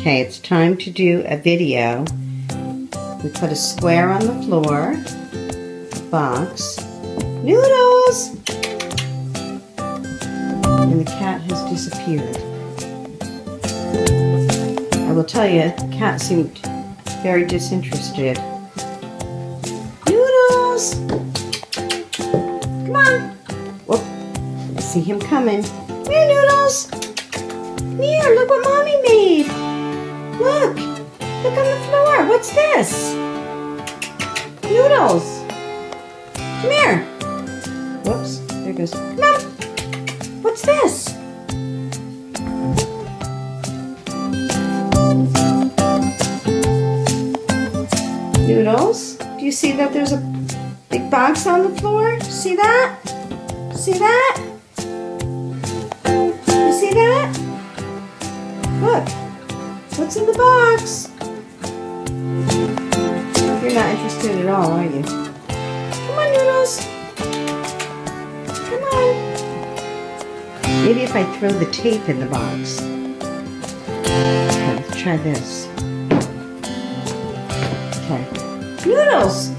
Okay, it's time to do a video. We put a square on the floor, a box, Noodles! And the cat has disappeared. I will tell you, the cat seemed very disinterested. Noodles! Come on! Whoop! I see him coming. Come here, Noodles! Come here, look what Mommy made! Look! Look on the floor! What's this? Noodles! Come here! Whoops, there goes. Come on! What's this? Noodles, do you see that there's a big box on the floor? See that? See that? You see that? Look, what's in the box? You're not interested at all, are you? Come on, Noodles. Come on. Maybe if I throw the tape in the box. Okay, let's try this. Okay. Noodles!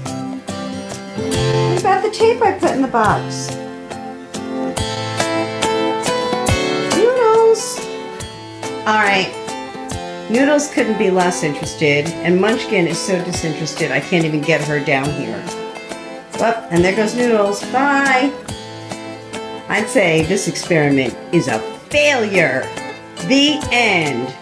What about the tape I put in the box? Noodles! Alright. Noodles couldn't be less interested, and Munchkin is so disinterested I can't even get her down here. Well, and there goes Noodles. Bye! I'd say this experiment is a failure. The end.